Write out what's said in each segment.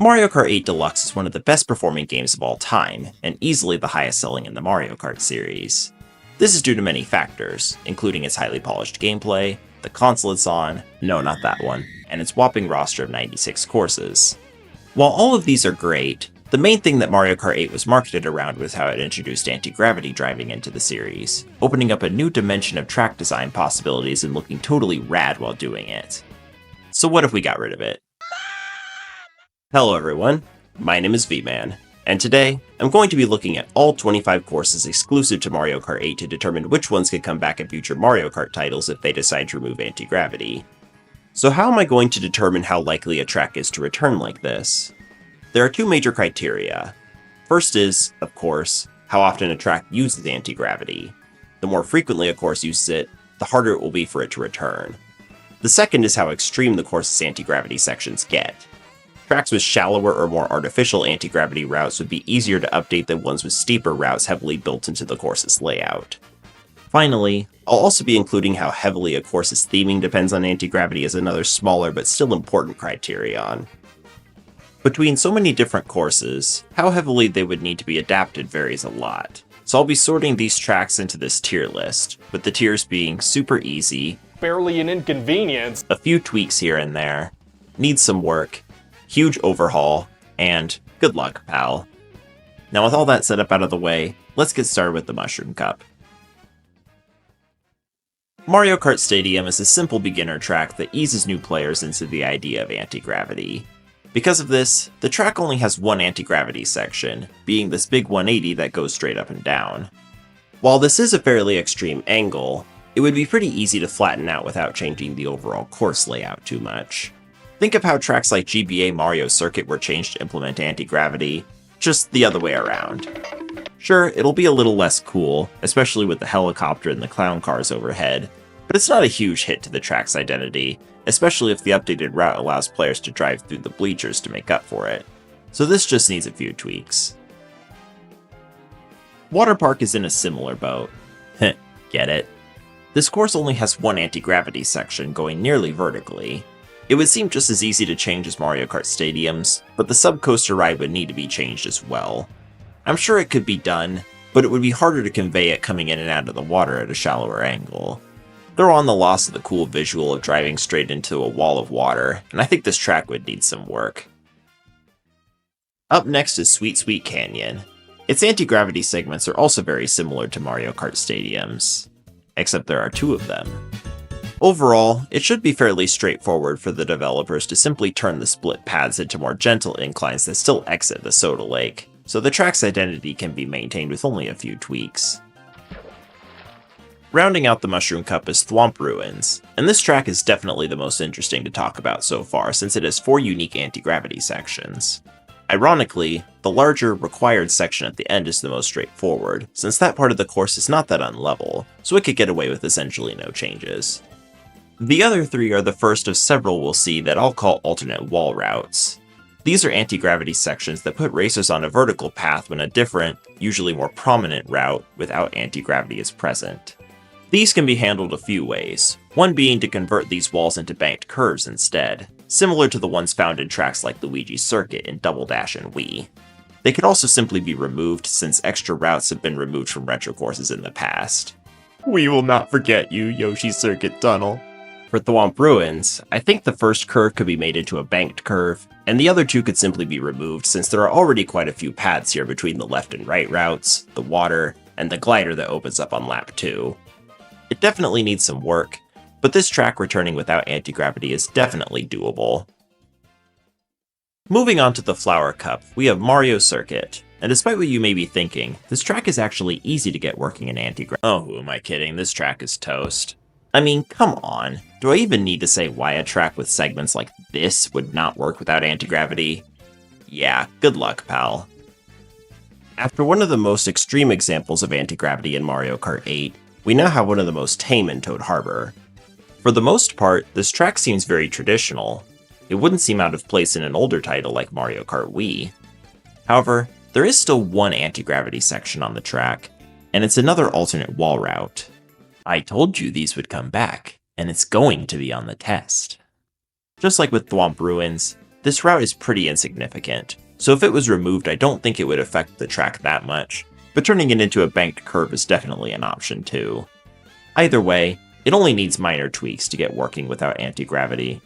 Mario Kart 8 Deluxe is one of the best performing games of all time, and easily the highest selling in the Mario Kart series. This is due to many factors, including its highly polished gameplay, the console it's on, no not that one, and its whopping roster of 96 courses. While all of these are great, the main thing that Mario Kart 8 was marketed around was how it introduced anti-gravity driving into the series, opening up a new dimension of track design possibilities and looking totally rad while doing it. So what if we got rid of it? Hello everyone, my name is V-Man, and today I'm going to be looking at all 25 courses exclusive to Mario Kart 8 to determine which ones could come back in future Mario Kart titles if they decide to remove anti-gravity. So how am I going to determine how likely a track is to return like this? There are two major criteria. First is, of course, how often a track uses anti-gravity. The more frequently a course uses it, the harder it will be for it to return. The second is how extreme the course's anti-gravity sections get. Tracks with shallower or more artificial anti-gravity routes would be easier to update than ones with steeper routes heavily built into the course's layout. Finally, I'll also be including how heavily a course's theming depends on anti-gravity as another smaller but still important criterion. Between so many different courses, how heavily they would need to be adapted varies a lot. So I'll be sorting these tracks into this tier list, with the tiers being super easy, barely an inconvenience, a few tweaks here and there, needs some work, huge overhaul, and good luck, pal. Now with all that setup out of the way, let's get started with the Mushroom Cup. Mario Kart Stadium is a simple beginner track that eases new players into the idea of anti-gravity. Because of this, the track only has one anti-gravity section, being this big 180 that goes straight up and down. While this is a fairly extreme angle, it would be pretty easy to flatten out without changing the overall course layout too much. Think of how tracks like GBA Mario Circuit were changed to implement anti-gravity, just the other way around. Sure, it'll be a little less cool, especially with the helicopter and the clown cars overhead, but it's not a huge hit to the track's identity, especially if the updated route allows players to drive through the bleachers to make up for it. So this just needs a few tweaks. Water Park is in a similar boat. Get it? This course only has one anti-gravity section going nearly vertically. It would seem just as easy to change as Mario Kart Stadium's, but the sub-coaster ride would need to be changed as well. I'm sure it could be done, but it would be harder to convey it coming in and out of the water at a shallower angle. Throw on the loss of the cool visual of driving straight into a wall of water, and I think this track would need some work. Up next is Sweet Sweet Canyon. Its anti-gravity segments are also very similar to Mario Kart Stadium's, except there are two of them. Overall, it should be fairly straightforward for the developers to simply turn the split paths into more gentle inclines that still exit the soda lake, so the track's identity can be maintained with only a few tweaks. Rounding out the Mushroom Cup is Thwomp Ruins, and this track is definitely the most interesting to talk about so far since it has 4 unique anti-gravity sections. Ironically, the larger, required section at the end is the most straightforward, since that part of the course is not that unlevel, so it could get away with essentially no changes. The other 3 are the first of several we'll see that I'll call alternate wall routes. These are anti-gravity sections that put racers on a vertical path when a different, usually more prominent route without anti-gravity is present. These can be handled a few ways, one being to convert these walls into banked curves instead, similar to the ones found in tracks like Luigi's Circuit in Double Dash and Wii. They could also simply be removed since extra routes have been removed from retro courses in the past. We will not forget you, Yoshi's Circuit Tunnel. For Thwomp Ruins, I think the first curve could be made into a banked curve, and the other 2 could simply be removed since there are already quite a few paths here between the left and right routes, the water, and the glider that opens up on lap 2. It definitely needs some work, but this track returning without anti-gravity is definitely doable. Moving on to the Flower Cup, we have Mario Circuit, and despite what you may be thinking, this track is actually easy to get working in anti-gravity. Oh, who am I kidding, this track is toast. I mean, come on, do I even need to say why a track with segments like this would not work without anti-gravity? Yeah, good luck, pal. After one of the most extreme examples of anti-gravity in Mario Kart 8, we now have one of the most tame in Toad Harbor. For the most part, this track seems very traditional. It wouldn't seem out of place in an older title like Mario Kart Wii. However, there is still one anti-gravity section on the track, and it's another alternate wall route. I told you these would come back, and it's going to be on the test. Just like with Thwomp Ruins, This route is pretty insignificant, so if it was removed I don't think it would affect the track that much, but turning it into a banked curve is definitely an option too. Either way, it only needs minor tweaks to get working without anti-gravity.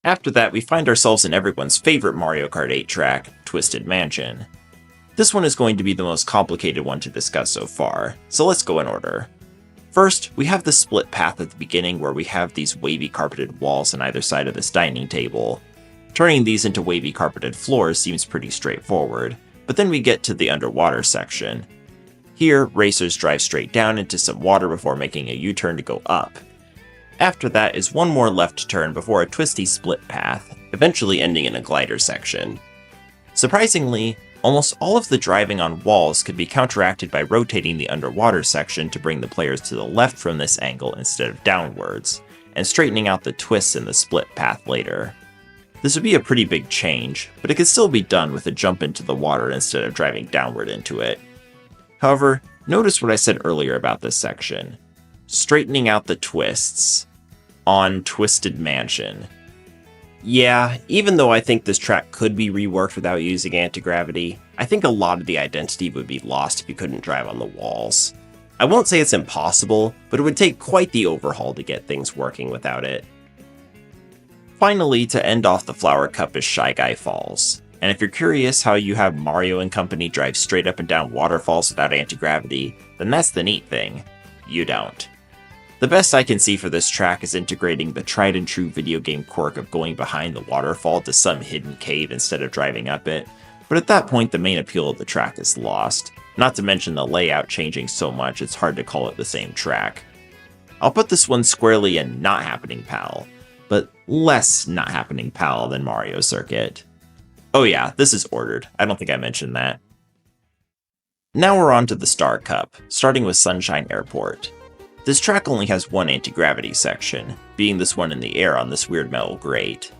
After that, we find ourselves in everyone's favorite Mario Kart 8 track, Twisted Mansion. This one is going to be the most complicated one to discuss so far, so let's go in order. First, we have the split path at the beginning where we have these wavy carpeted walls on either side of this dining table. Turning these into wavy carpeted floors seems pretty straightforward, but then we get to the underwater section. Here, racers drive straight down into some water before making a U-turn to go up. After that is one more left turn before a twisty split path, eventually ending in a glider section. Surprisingly, almost all of the driving on walls could be counteracted by rotating the underwater section to bring the players to the left from this angle instead of downwards, and straightening out the twists in the split path later. This would be a pretty big change, but it could still be done with a jump into the water instead of driving downward into it. However, notice what I said earlier about this section. Straightening out the twists on Twisted Mansion. Yeah, even though I think this track could be reworked without using anti-gravity, I think a lot of the identity would be lost if you couldn't drive on the walls. I won't say it's impossible, but it would take quite the overhaul to get things working without it. Finally, to end off the Flower Cup is Shy Guy Falls. And if you're curious how you have Mario and company drive straight up and down waterfalls without anti-gravity, then that's the neat thing. You don't. The best I can see for this track is integrating the tried and true video game quirk of going behind the waterfall to some hidden cave instead of driving up it, but at that point the main appeal of the track is lost, not to mention the layout changing so much it's hard to call it the same track. I'll put this one squarely in Not Happening Pal, but less Not Happening Pal than Mario Circuit. Oh yeah, this is ordered, I don't think I mentioned that. Now we're on to the Star Cup, starting with Sunshine Airport. This track only has one anti-gravity section, being this one in the air on this weird metal grate.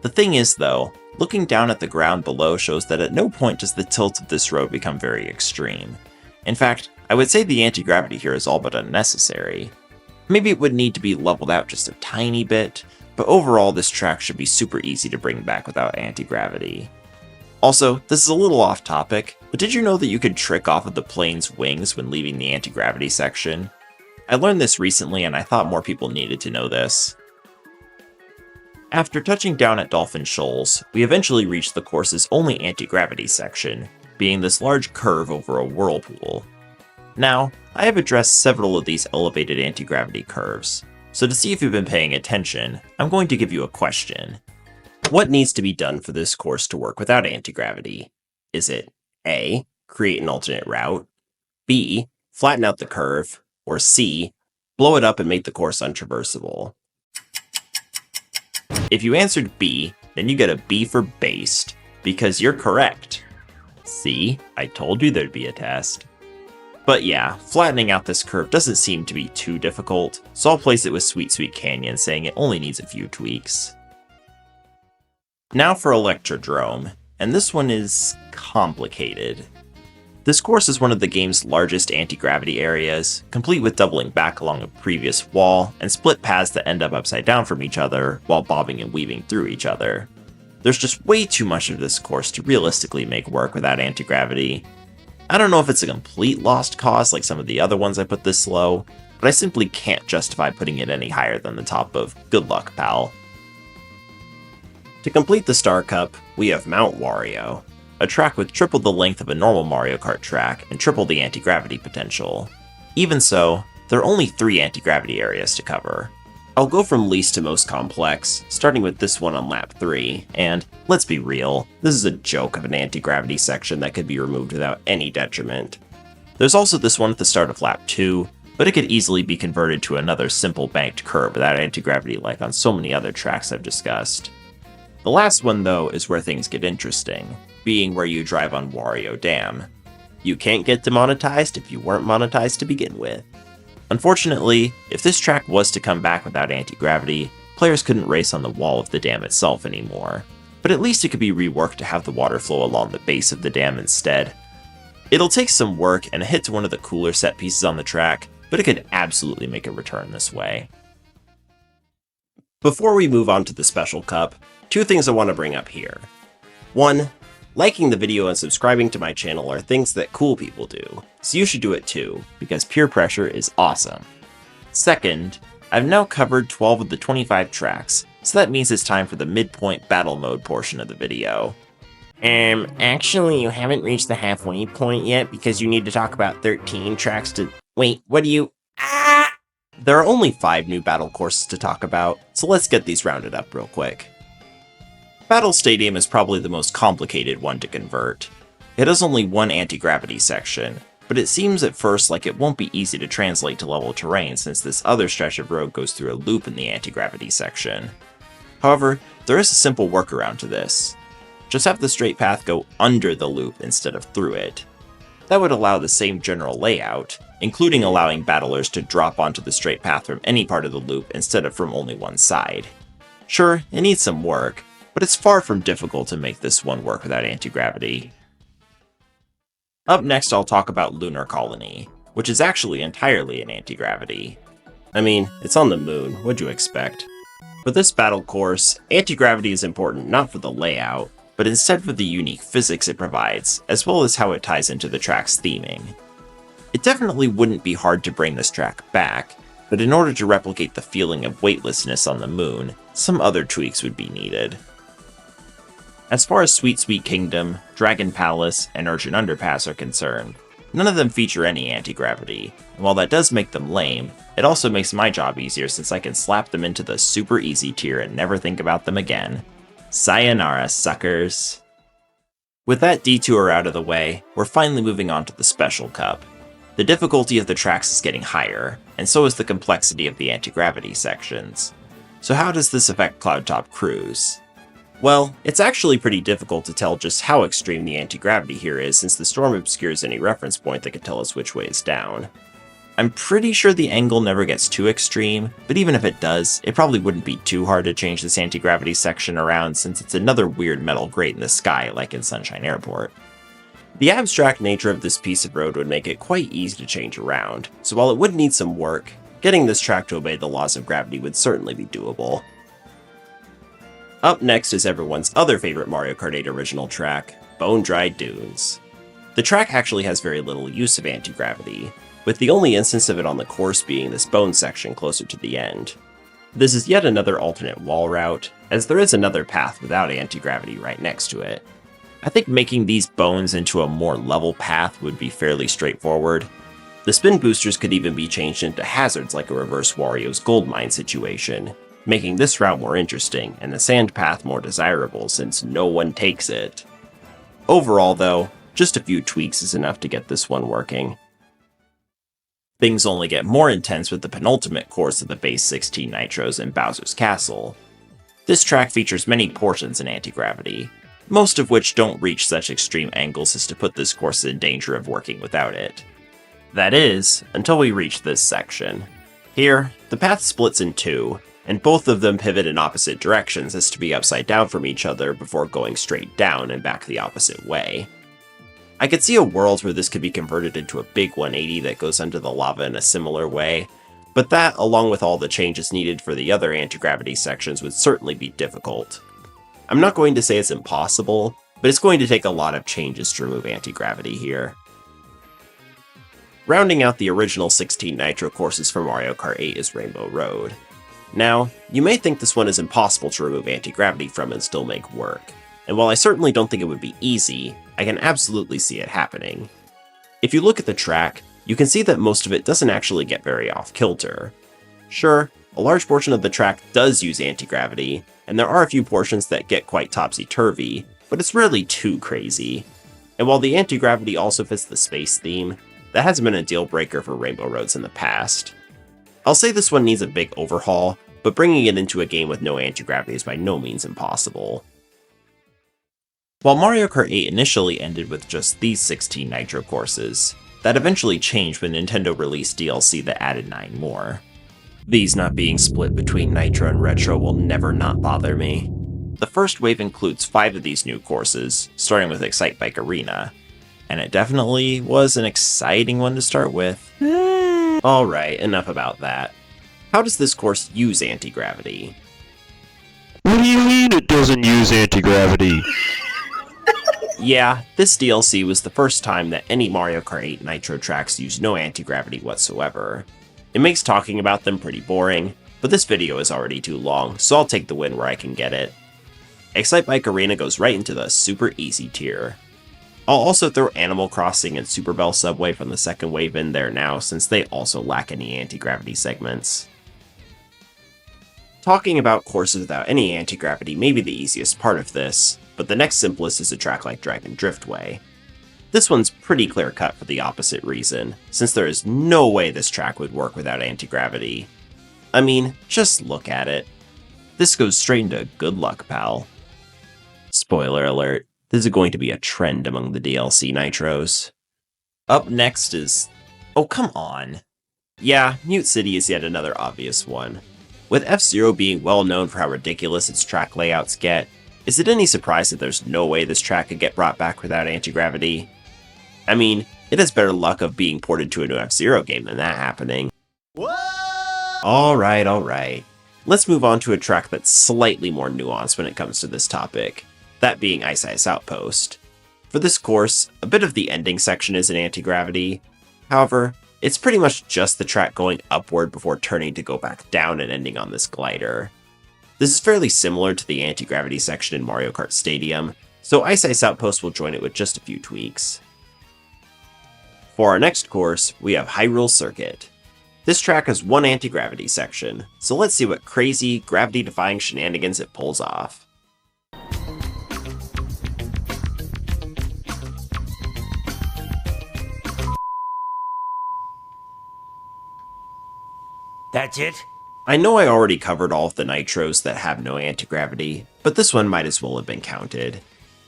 The thing is though, looking down at the ground below shows that at no point does the tilt of this road become very extreme. In fact, I would say the anti-gravity here is all but unnecessary. Maybe it would need to be leveled out just a tiny bit, but overall this track should be super easy to bring back without anti-gravity. Also, this is a little off topic, but did you know that you could trick off of the plane's wings when leaving the anti-gravity section? I learned this recently and I thought more people needed to know this. After touching down at Dolphin Shoals, we eventually reach the course's only anti-gravity section, being this large curve over a whirlpool. Now, I have addressed several of these elevated anti-gravity curves, so to see if you've been paying attention, I'm going to give you a question. What needs to be done for this course to work without anti-gravity? Is it A, create an alternate route, B, flatten out the curve, or C, blow it up and make the course untraversable? If you answered B, then you get a B for based, because you're correct. See, I told you there'd be a test. But yeah, flattening out this curve doesn't seem to be too difficult, so I'll place it with Sweet Sweet Canyon, saying it only needs a few tweaks. Now for Electrodrome, and this one is complicated. This course is one of the game's largest anti-gravity areas, complete with doubling back along a previous wall, and split paths that end up upside down from each other, while bobbing and weaving through each other. There's just way too much of this course to realistically make work without anti-gravity. I don't know if it's a complete lost cause like some of the other ones I put this low, but I simply can't justify putting it any higher than the top of Good Luck, Pal. To complete the Star Cup, we have Mount Wario, a track with triple the length of a normal Mario Kart track and triple the anti-gravity potential. Even so, there are only 3 anti-gravity areas to cover. I'll go from least to most complex, starting with this one on lap 3, and let's be real, this is a joke of an anti-gravity section that could be removed without any detriment. There's also this one at the start of lap 2, but it could easily be converted to another simple banked curb without anti-gravity like on so many other tracks I've discussed. The last one though is where things get interesting, being where you drive on Wario Dam. You can't get demonetized if you weren't monetized to begin with. Unfortunately, if this track was to come back without anti-gravity, players couldn't race on the wall of the dam itself anymore, but at least it could be reworked to have the water flow along the base of the dam instead. It'll take some work and a hit to one of the cooler set pieces on the track, but it could absolutely make a return this way. Before we move on to the Special Cup, Two things I want to bring up here. One, liking the video and subscribing to my channel are things that cool people do, so you should do it too, because peer pressure is awesome. Second, I've now covered 12 of the 25 tracks, so that means it's time for the midpoint battle mode portion of the video. Actually, you haven't reached the halfway point yet because you need to talk about 13 tracks to... Wait, what do you... Ah! There are only 5 new battle courses to talk about, so let's get these rounded up real quick. Battle Stadium is probably the most complicated one to convert. It has only one anti-gravity section, but it seems at first like it won't be easy to translate to level terrain since this other stretch of road goes through a loop in the anti-gravity section. However, there is a simple workaround to this. Just have the straight path go under the loop instead of through it. That would allow the same general layout, including allowing battlers to drop onto the straight path from any part of the loop instead of from only one side. Sure, it needs some work, but it's far from difficult to make this one work without anti-gravity. Up next I'll talk about Lunar Colony, which is actually entirely in anti-gravity. I mean, it's on the moon, what'd you expect? For this battle course, anti-gravity is important not for the layout, but instead for the unique physics it provides, as well as how it ties into the track's theming. It definitely wouldn't be hard to bring this track back, but in order to replicate the feeling of weightlessness on the moon, some other tweaks would be needed. As far as Sweet Sweet Kingdom, Dragon Palace, and Urchin Underpass are concerned, none of them feature any anti-gravity, and while that does make them lame, it also makes my job easier since I can slap them into the super easy tier and never think about them again. Sayonara, suckers! With that detour out of the way, we're finally moving on to the Special Cup. The difficulty of the tracks is getting higher, and so is the complexity of the anti-gravity sections. So how does this affect Cloudtop Cruise? Well, it's actually pretty difficult to tell just how extreme the anti-gravity here is since the storm obscures any reference point that could tell us which way is down. I'm pretty sure the angle never gets too extreme, but even if it does, it probably wouldn't be too hard to change this anti-gravity section around since it's another weird metal grate in the sky like in Sunshine Airport. The abstract nature of this piece of road would make it quite easy to change around, so while it would need some work, getting this track to obey the laws of gravity would certainly be doable. Up next is everyone's other favorite Mario Kart 8 original track, Bone Dry Dunes. The track actually has very little use of anti-gravity, with the only instance of it on the course being this bone section closer to the end. This is yet another alternate wall route, as there is another path without anti-gravity right next to it. I think making these bones into a more level path would be fairly straightforward. The spin boosters could even be changed into hazards like a reverse Wario's gold mine situation, making this route more interesting and the sand path more desirable since no one takes it. Overall though, just a few tweaks is enough to get this one working. Things only get more intense with the penultimate course of the base 16 Nitros in Bowser's Castle. This track features many portions in anti-gravity, most of which don't reach such extreme angles as to put this course in danger of working without it. That is, until we reach this section. Here, the path splits in two, and both of them pivot in opposite directions as to be upside down from each other before going straight down and back the opposite way. I could see a world where this could be converted into a big 180 that goes under the lava in a similar way, but that, along with all the changes needed for the other anti-gravity sections, would certainly be difficult. I'm not going to say it's impossible, but it's going to take a lot of changes to remove anti-gravity here. Rounding out the original 16 Nitro courses for Mario Kart 8 is Rainbow Road. Now, you may think this one is impossible to remove anti-gravity from and still make work, and while I certainly don't think it would be easy, I can absolutely see it happening. If you look at the track, you can see that most of it doesn't actually get very off-kilter. Sure, a large portion of the track does use anti-gravity, and there are a few portions that get quite topsy-turvy, but it's rarely too crazy. And while the anti-gravity also fits the space theme, that hasn't been a deal-breaker for Rainbow Roads in the past. I'll say this one needs a big overhaul, but bringing it into a game with no anti-gravity is by no means impossible. While Mario Kart 8 initially ended with just these 16 Nitro courses, that eventually changed when Nintendo released DLC that added 9 more. These not being split between Nitro and Retro will never not bother me. The first wave includes 5 of these new courses, starting with Excite Bike Arena, and it definitely was an exciting one to start with. Alright, enough about that. How does this course use anti-gravity? do you mean it doesn't use anti-gravity? Yeah, this DLC was the first time that any Mario Kart 8 Nitro tracks use no anti-gravity whatsoever. It makes talking about them pretty boring, but this video is already too long, so I'll take the win where I can get it. Excitebike Arena goes right into the super easy tier. I'll also throw Animal Crossing and Super Bell Subway from the second wave in there now, since they also lack any anti-gravity segments. Talking about courses without any anti-gravity may be the easiest part of this, but the next simplest is a track like Dragon Driftway. This one's pretty clear-cut for the opposite reason, since there is no way this track would work without anti-gravity. I mean, just look at it. This goes straight into good luck, pal. Spoiler alert, this is going to be a trend among the DLC Nitros. Up next is... oh, come on. Yeah, Mute City is yet another obvious one. With F-Zero being well known for how ridiculous its track layouts get, is it any surprise that there's no way this track could get brought back without anti-gravity? I mean, it has better luck of being ported to a new F-Zero game than that happening. Alright. Let's move on to a track that's slightly more nuanced when it comes to this topic, that being Ice Ice Outpost. For this course, a bit of the ending section is in anti-gravity. However, it's pretty much just the track going upward before turning to go back down and ending on this glider. This is fairly similar to the anti-gravity section in Mario Kart Stadium, so Ice Ice Outpost will join it with just a few tweaks. For our next course, we have Hyrule Circuit. This track has one anti-gravity section, so let's see what crazy, gravity-defying shenanigans it pulls off. That's it? I know I already covered all of the Nitros that have no anti-gravity, but this one might as well have been counted.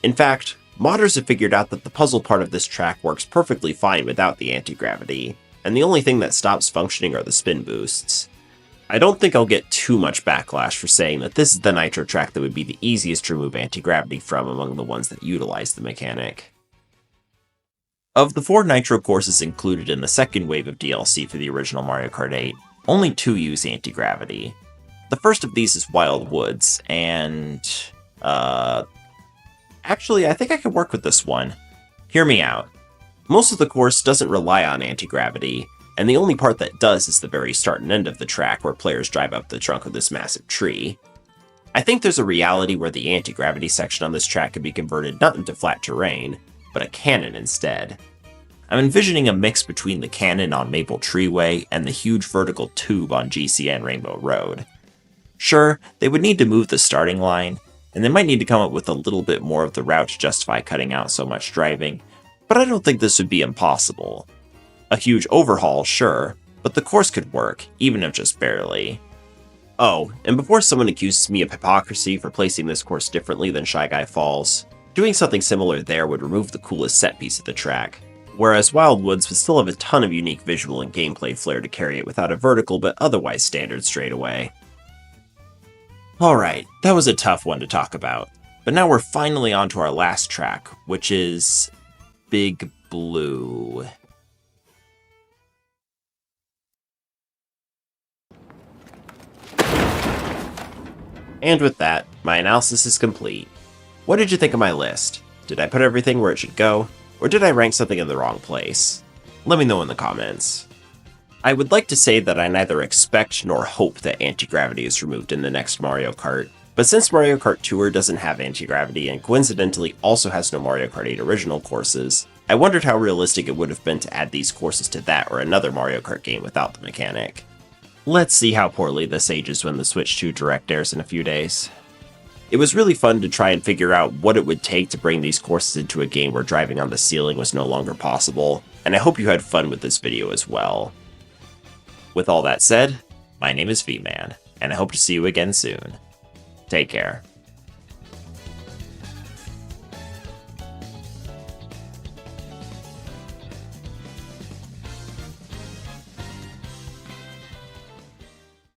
In fact, modders have figured out that the puzzle part of this track works perfectly fine without the anti-gravity, and the only thing that stops functioning are the spin boosts. I don't think I'll get too much backlash for saying that this is the Nitro track that would be the easiest to remove anti-gravity from among the ones that utilize the mechanic. Of the 4 Nitro courses included in the second wave of DLC for the original Mario Kart 8, only 2 use anti-gravity. The first of these is Wild Woods, and... actually, I think I could work with this one. Hear me out. Most of the course doesn't rely on anti-gravity, and the only part that does is the very start and end of the track where players drive up the trunk of this massive tree. I think there's a reality where the anti-gravity section on this track could be converted not into flat terrain, but a cannon instead. I'm envisioning a mix between the cannon on Maple Treeway and the huge vertical tube on GCN Rainbow Road. Sure, they would need to move the starting line, and they might need to come up with a little bit more of the route to justify cutting out so much driving, but I don't think this would be impossible. A huge overhaul, sure, but the course could work, even if just barely. Oh, and before someone accuses me of hypocrisy for placing this course differently than Shy Guy Falls, doing something similar there would remove the coolest set piece of the track, whereas Wild Woods would still have a ton of unique visual and gameplay flair to carry it without a vertical but otherwise standard straightaway. Alright, that was a tough one to talk about, but now we're finally on to our last track, which is... Big Blue. And with that, my analysis is complete. What did you think of my list? Did I put everything where it should go? Or did I rank something in the wrong place? Let me know in the comments. I would like to say that I neither expect nor hope that anti-gravity is removed in the next Mario Kart, but since Mario Kart Tour doesn't have anti-gravity and coincidentally also has no Mario Kart 8 original courses, I wondered how realistic it would have been to add these courses to that or another Mario Kart game without the mechanic. Let's see how poorly this ages when the Switch 2 Direct airs in a few days. It was really fun to try and figure out what it would take to bring these courses into a game where driving on the ceiling was no longer possible, and I hope you had fun with this video as well. With all that said, my name is V-Man, and I hope to see you again soon. Take care.